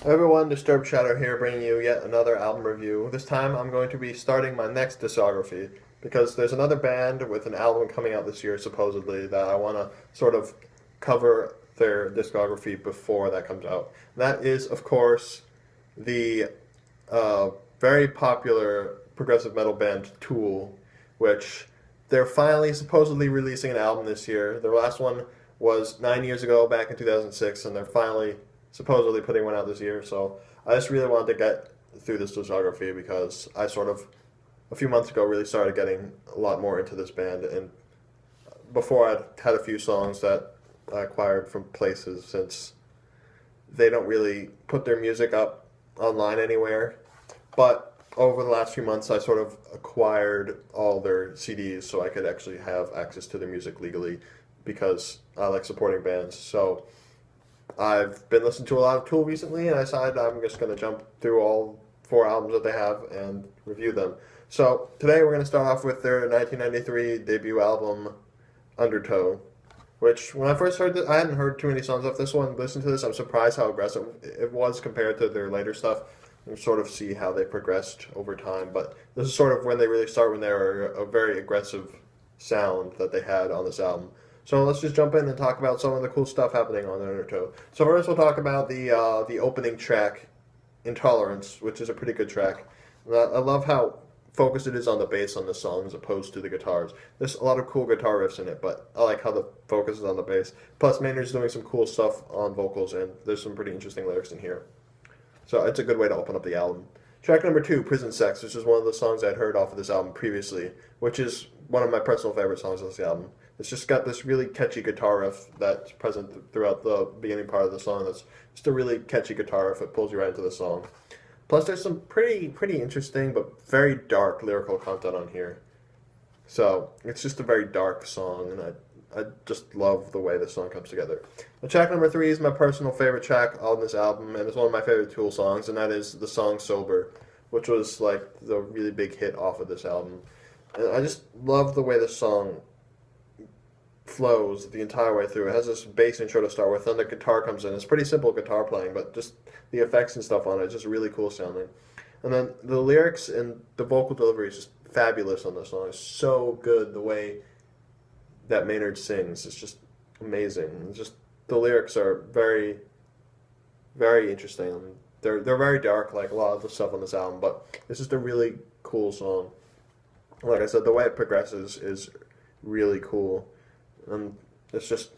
Hey everyone, DisturbedShadow here, bringing you yet another album review. This time I'm going to be starting my next discography because there's another band with an album coming out this year, supposedly, that I want to sort of cover their discography before that comes out. That is, of course, the very popular progressive metal band Tool, which they're finally supposedly releasing an album this year. Their last one was 9 years ago, back in 2006, and they're finally supposedly putting one out this year. So I just really wanted to get through this discography because I sort of, a few months ago, really started getting a lot more into this band. And before I'd had a few songs that I acquired from places since they don't really put their music up online anywhere. But over the last few months, I sort of acquired all their CDs so I could actually have access to their music legally because I like supporting bands. So I've been listening to a lot of Tool recently, and I decided I'm just going to jump through all four albums that they have and review them. So today we're going to start off with their 1993 debut album, Undertow, which when I first heard it, I hadn't heard too many songs off this one. Listen to this, I'm surprised how aggressive it was compared to their later stuff. And sort of see how they progressed over time. But this is sort of when they really start, when they were a very aggressive sound that they had on this album. So let's just jump in and talk about some of the cool stuff happening on Undertow. So first we'll talk about the opening track, Intolerance, which is a pretty good track. I love how focused it is on the bass on the song as opposed to the guitars. There's a lot of cool guitar riffs in it, but I like how the focus is on the bass. Plus Maynard's doing some cool stuff on vocals, and there's some pretty interesting lyrics in here. So it's a good way to open up the album. Track number 2, Prison Sex, which is one of the songs I'd heard off of this album previously, which is one of my personal favorite songs of this album. It's just got this really catchy guitar riff that's present throughout the beginning part of the song. That's just a really catchy guitar riff. It pulls you right into the song. Plus, there's some pretty interesting but very dark lyrical content on here. So it's just a very dark song, and I just love the way this song comes together. The track number 3 is my personal favorite track on this album, and it's one of my favorite Tool songs, and that is the song Sober, which was like the really big hit off of this album. And I just love the way this song flows the entire way through. It has this bass intro to start with, then the guitar comes in. It's pretty simple guitar playing, but just the effects and stuff on it is just really cool sounding. And then the lyrics and the vocal delivery is just fabulous on this song. It's so good the way that Maynard sings. It's just amazing. It's just the lyrics are very interesting. They're very dark, like a lot of the stuff on this album, but it's just a really cool song. Like I said, the way it progresses is really cool, and it's just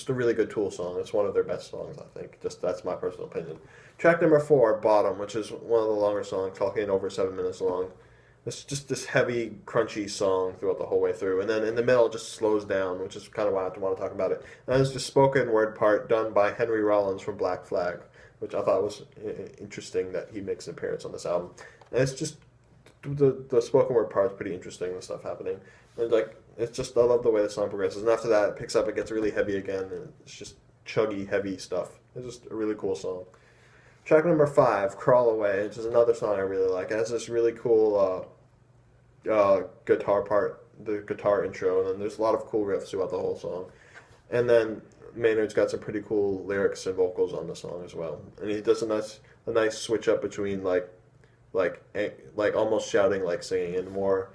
a really good Tool song. It's one of their best songs, I think. Just that's my personal opinion. Track number 4, Bottom, which is one of the longer songs, talking over 7 minutes long. It's just this heavy, crunchy song throughout the whole way through. And then in the middle, it just slows down, which is kind of why I want to talk about it. And there's the spoken word part done by Henry Rollins from Black Flag, which I thought was interesting that he makes an appearance on this album. And it's just, the spoken word part's pretty interesting, the stuff happening. And like, it's just, I love the way the song progresses. And after that, it picks up, it gets really heavy again, and it's just chuggy, heavy stuff. It's just a really cool song. Track number 5, Crawl Away, which is another song I really like. It has this really cool guitar part, the guitar intro, and then there's a lot of cool riffs throughout the whole song. And then Maynard's got some pretty cool lyrics and vocals on the song as well. And he does a nice switch up between like almost shouting like singing and more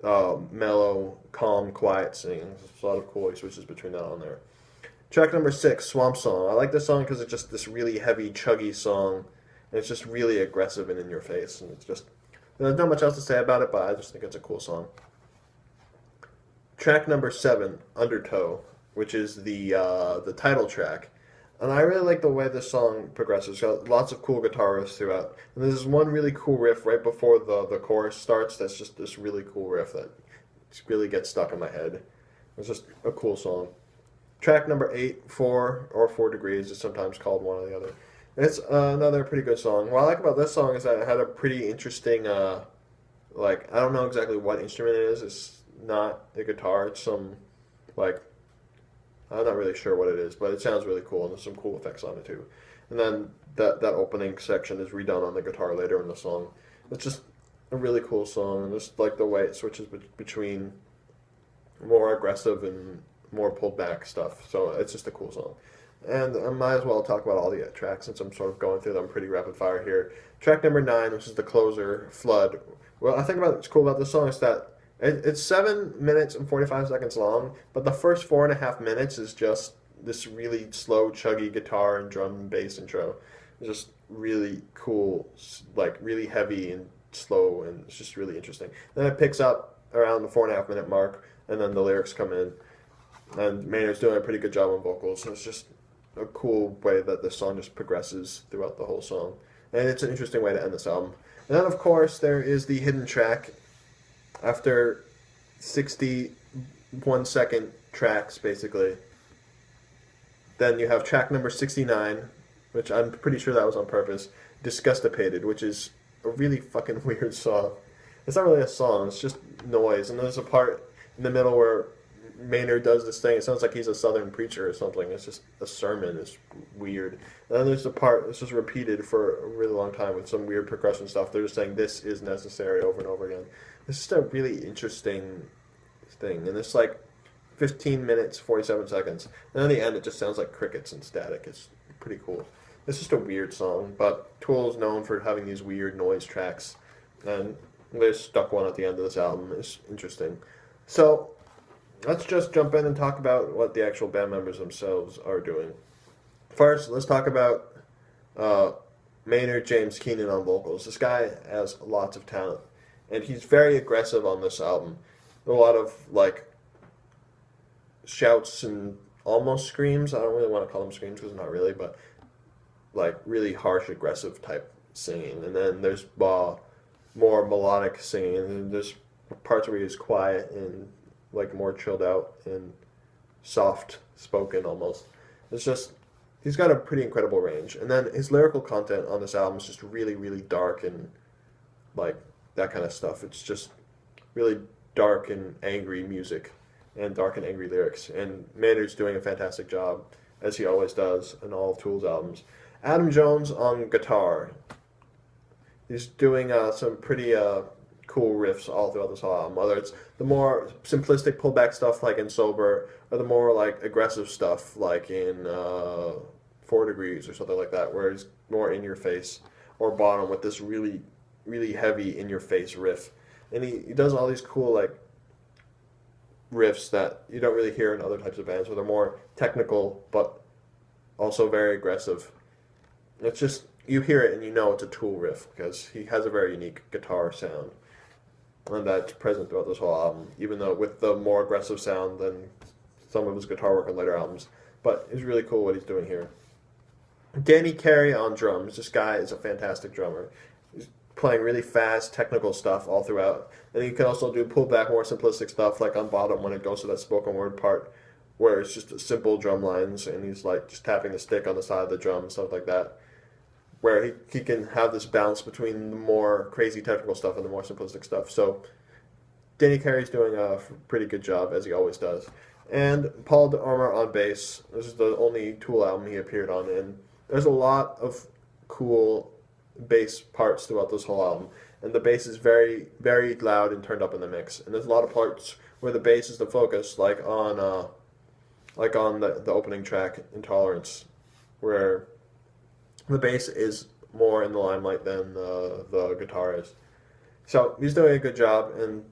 mellow, calm, quiet singing. There's a lot of cool switches between that on there. Track number 6, Swamp Song. I like this song because it's just this really heavy, chuggy song, and it's just really aggressive and in your face, and it's just, there's not much else to say about it, but I just think it's a cool song. Track number 7, Undertow, which is the title track, and I really like the way this song progresses. It's got lots of cool guitar riffs throughout, and there's one really cool riff right before the chorus starts. That's just this really cool riff that really gets stuck in my head. It's just a cool song. Track number 8, 4 or 4 Degrees is sometimes called one or the other. It's another pretty good song. What I like about this song is that it had a pretty interesting, like, I don't know exactly what instrument it is. It's not a guitar. It's some, like, I'm not really sure what it is, but it sounds really cool, and there's some cool effects on it, too. And then that opening section is redone on the guitar later in the song. It's just a really cool song, and just like the way it switches between more aggressive and more pulled back stuff. So it's just a cool song. And I might as well talk about all the tracks since I'm sort of going through them pretty rapid fire here. Track number 9, which is the closer, Flood. Well, I think about what's cool about this song is that it's 7 minutes and 45 seconds long, but the first 4.5 minutes is just this really slow, chuggy guitar and drum and bass intro. It's just really cool, like really heavy and slow, and it's just really interesting. Then it picks up around the 4.5 minute mark, and then the lyrics come in, and Maynard's doing a pretty good job on vocals. And it's just a cool way that the song just progresses throughout the whole song, and it's an interesting way to end this album. And then, of course, there is the hidden track. After 61-second tracks, basically, then you have track number 69, which I'm pretty sure that was on purpose, Disgustipated, which is a really fucking weird song. It's not really a song, it's just noise. And there's a part in the middle where Maynard does this thing. It sounds like he's a southern preacher or something. It's just a sermon. It's weird. And then there's the part that's just repeated for a really long time with some weird percussion stuff. They're just saying, this is necessary, over and over again. It's just a really interesting thing. And it's like 15 minutes, 47 seconds. And at the end, it just sounds like crickets and static. It's pretty cool. It's just a weird song, but Tool is known for having these weird noise tracks. And they stuck one at the end of this album. It's interesting. So let's just jump in and talk about what the actual band members themselves are doing. First, let's talk about Maynard James Keenan on vocals. This guy has lots of talent, and he's very aggressive on this album. A lot of, like, shouts and almost screams. I don't really want to call them screams because not really, but, like, really harsh, aggressive type singing. And then there's more melodic singing, and then there's parts where he's quiet and like more chilled out and soft spoken almost. It's just, he's got a pretty incredible range. And then his lyrical content on this album is just really, really dark and like that kind of stuff. It's just really dark and angry music and dark and angry lyrics. And Maynard's doing a fantastic job, as he always does in all of Tool's albums. Adam Jones on guitar. He's doing some pretty cool riffs all throughout this whole album, whether it's the more simplistic pullback stuff like in Sober, or the more like aggressive stuff like in 4 Degrees or something like that, where he's more in your face, or Bottom with this really, really heavy in your face riff. And he does all these cool like riffs that you don't really hear in other types of bands, where they're more technical but also very aggressive. It's just, you hear it and you know it's a Tool riff because he has a very unique guitar sound. And that's present throughout this whole album, even though with the more aggressive sound than some of his guitar work on later albums. But it's really cool what he's doing here. Danny Carey on drums. This guy is a fantastic drummer. He's playing really fast, technical stuff all throughout. And he can also do pullback, more simplistic stuff, like on Bottom when it goes to that spoken word part, where it's just simple drum lines, and he's like just tapping the stick on the side of the drum and stuff like that, where he can have this balance between the more crazy technical stuff and the more simplistic stuff. So Danny Carey's doing a pretty good job, as he always does. And Paul DeArmor on bass. This is the only Tool album he appeared on, and there's a lot of cool bass parts throughout this whole album. And the bass is very, very loud and turned up in the mix. And there's a lot of parts where the bass is the focus, like on the opening track, Intolerance, where the bass is more in the limelight than the guitar is. So he's doing a good job, and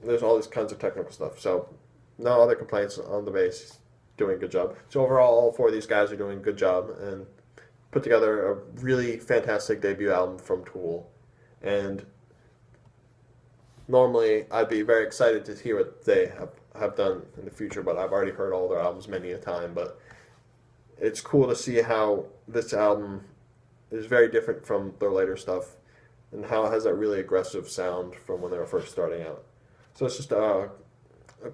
there's all these kinds of technical stuff. So no other complaints on the bass. He's doing a good job. So overall, all 4 of these guys are doing a good job and put together a really fantastic debut album from Tool. And normally I'd be very excited to hear what they have done in the future, but I've already heard all their albums many a time. But it's cool to see how this album is very different from their later stuff, and how it has that really aggressive sound from when they were first starting out. So it's just a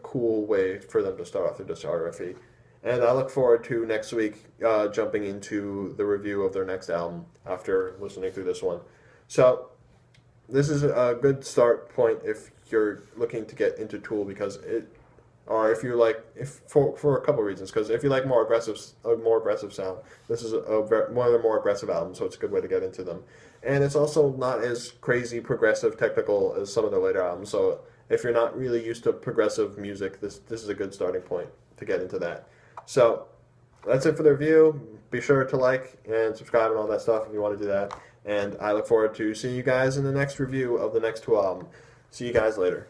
cool way for them to start off their discography. And I look forward to next week jumping into the review of their next album after listening through this one. So this is a good start point if you're looking to get into Tool, because or if you like, for a couple of reasons, because if you like a more aggressive sound, this is one of the more aggressive albums, so it's a good way to get into them. And it's also not as crazy progressive technical as some of the later albums, so if you're not really used to progressive music, this is a good starting point to get into that. So that's it for the review. Be sure to like and subscribe and all that stuff if you want to do that. And I look forward to seeing you guys in the next review of the next two albums. See you guys later.